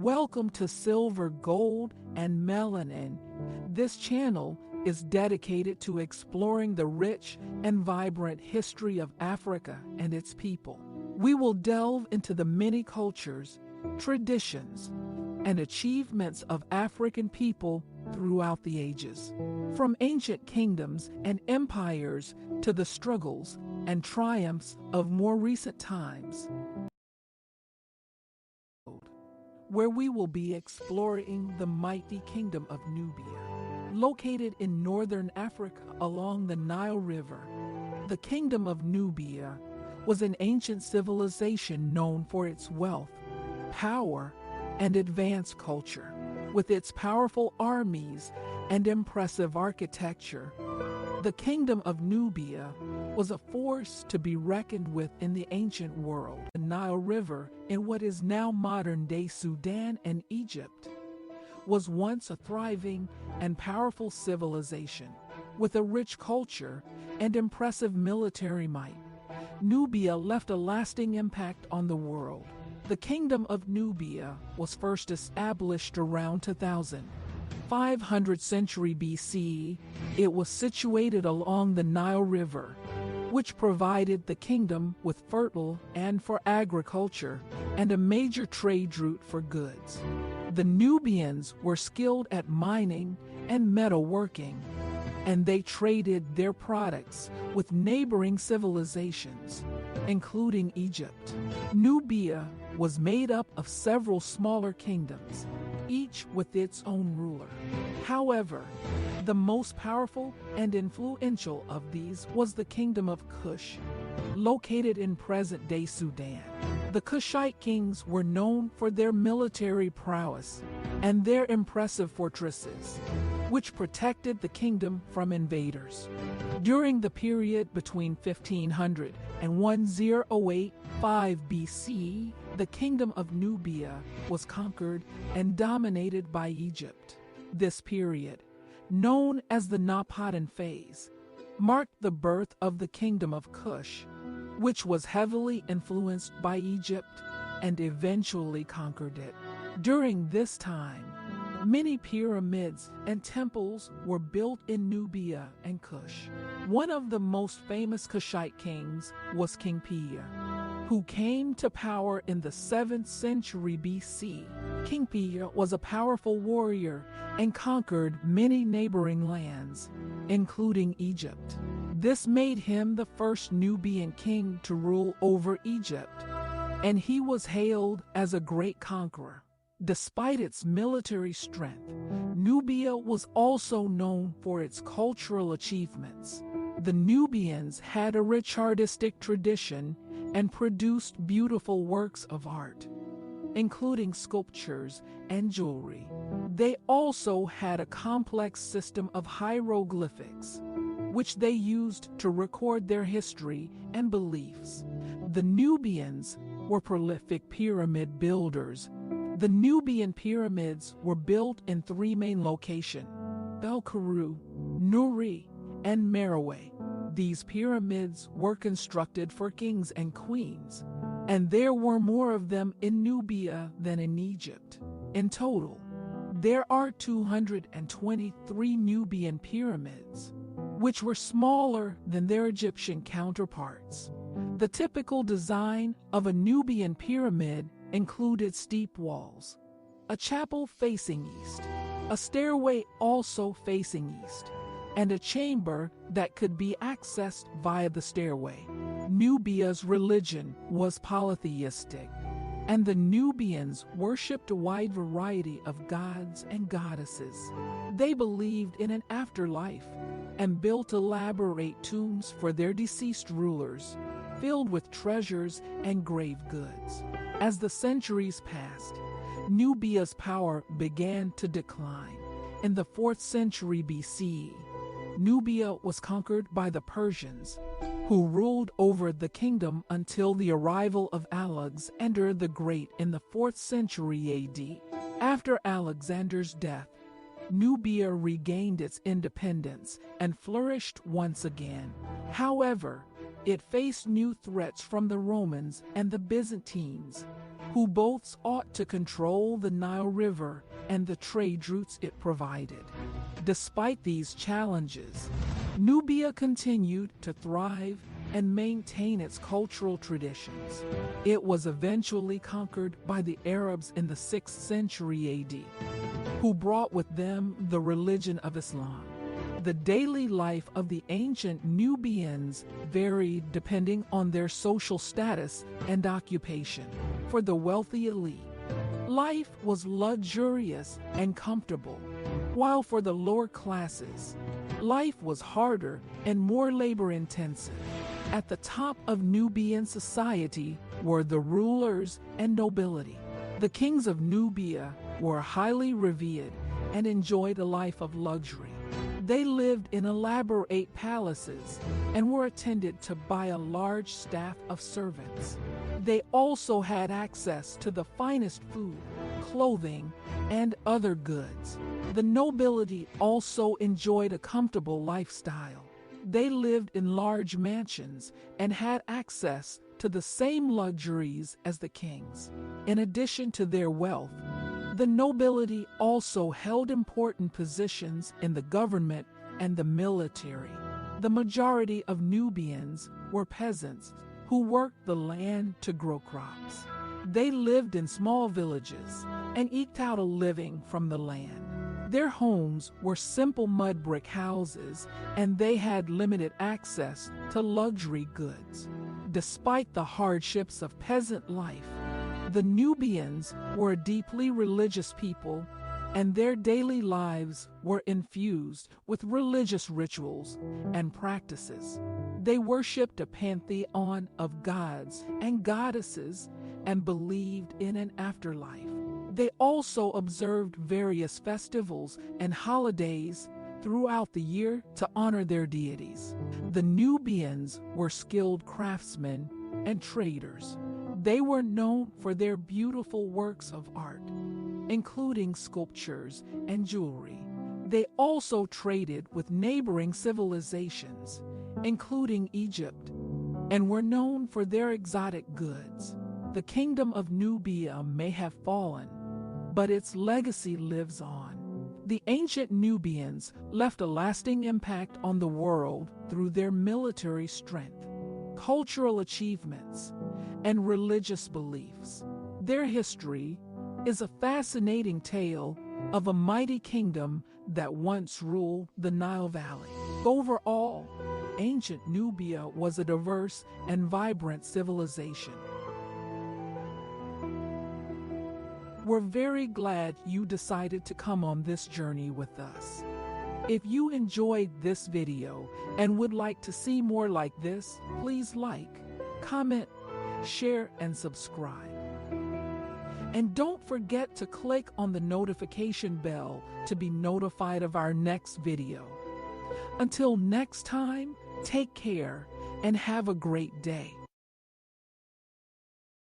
Welcome to Silver, Gold, and Melanin. This channel is dedicated to exploring the rich and vibrant history of Africa and its people. We will delve into the many cultures, traditions, and achievements of African people throughout the ages. From ancient kingdoms and empires to the struggles and triumphs of more recent times, where we will be exploring the mighty Kingdom of Nubia. Located in northern Africa along the Nile River, the Kingdom of Nubia was an ancient civilization known for its wealth, power, and advanced culture. With its powerful armies and impressive architecture, the Kingdom of Nubia was a force to be reckoned with in the ancient world. The Nile River, in what is now modern-day Sudan and Egypt, was once a thriving and powerful civilization. With a rich culture and impressive military might, Nubia left a lasting impact on the world. The Kingdom of Nubia was first established around 2500 century BC. It was situated along the Nile River, which provided the kingdom with fertile land for agriculture and a major trade route for goods. The Nubians were skilled at mining and metalworking, and they traded their products with neighboring civilizations, including Egypt. Nubia was made up of several smaller kingdoms, each with its own ruler. However, the most powerful and influential of these was the Kingdom of Kush, located in present-day Sudan. The Kushite kings were known for their military prowess and their impressive fortresses, which protected the kingdom from invaders. During the period between 1500 and 1085 BC, the Kingdom of Nubia was conquered and dominated by Egypt. This period, known as the Napatan phase, marked the birth of the Kingdom of Kush, which was heavily influenced by Egypt and eventually conquered it. During this time, many pyramids and temples were built in Nubia and Kush. One of the most famous Kushite kings was King Pia, who came to power in the 7th century BC. King Pia was a powerful warrior and conquered many neighboring lands, including Egypt. This made him the first Nubian king to rule over Egypt, and he was hailed as a great conqueror. Despite its military strength, Nubia was also known for its cultural achievements. The Nubians had a rich artistic tradition and produced beautiful works of art, including sculptures and jewelry. They also had a complex system of hieroglyphics, which they used to record their history and beliefs. The Nubians were prolific pyramid builders. The Nubian pyramids were built in 3 main locations: El Karu, Nuri, and Merowe. These pyramids were constructed for kings and queens, and there were more of them in Nubia than in Egypt. In total, there are 223 Nubian pyramids, which were smaller than their Egyptian counterparts. The typical design of a Nubian pyramid included steep walls, a chapel facing east, a stairway also facing east, and a chamber that could be accessed via the stairway. Nubia's religion was polytheistic, and the Nubians worshipped a wide variety of gods and goddesses. They believed in an afterlife and built elaborate tombs for their deceased rulers, filled with treasures and grave goods. As the centuries passed, Nubia's power began to decline. In the 4th century BC, Nubia was conquered by the Persians, who ruled over the kingdom until the arrival of Alexander the Great in the 4th century AD. After Alexander's death, Nubia regained its independence and flourished once again. However, it faced new threats from the Romans and the Byzantines, who both sought to control the Nile River and the trade routes it provided. Despite these challenges, Nubia continued to thrive and maintain its cultural traditions. It was eventually conquered by the Arabs in the 6th century AD, who brought with them the religion of Islam. The daily life of the ancient Nubians varied depending on their social status and occupation. For the wealthy elite, life was luxurious and comfortable, while for the lower classes, life was harder and more labor-intensive. At the top of Nubian society were the rulers and nobility. The kings of Nubia were highly revered and enjoyed a life of luxury. They lived in elaborate palaces and were attended to by a large staff of servants. They also had access to the finest food, clothing, and other goods. The nobility also enjoyed a comfortable lifestyle. They lived in large mansions and had access to the same luxuries as the kings. In addition to their wealth, the nobility also held important positions in the government and the military. The majority of Nubians were peasants who worked the land to grow crops. They lived in small villages and eked out a living from the land. Their homes were simple mud brick houses, and they had limited access to luxury goods. Despite the hardships of peasant life, the Nubians were a deeply religious people, and their daily lives were infused with religious rituals and practices. They worshipped a pantheon of gods and goddesses and believed in an afterlife. They also observed various festivals and holidays throughout the year to honor their deities. The Nubians were skilled craftsmen and traders. They were known for their beautiful works of art, including sculptures and jewelry. They also traded with neighboring civilizations, including Egypt, and were known for their exotic goods. The Kingdom of Nubia may have fallen, but its legacy lives on. The ancient Nubians left a lasting impact on the world through their military strength, cultural achievements, and religious beliefs. Their history is a fascinating tale of a mighty kingdom that once ruled the Nile Valley. Overall, ancient Nubia was a diverse and vibrant civilization. We're very glad you decided to come on this journey with us. If you enjoyed this video and would like to see more like this, please like, comment, share, and subscribe. And don't forget to click on the notification bell to be notified of our next video. Until next time, take care and have a great day.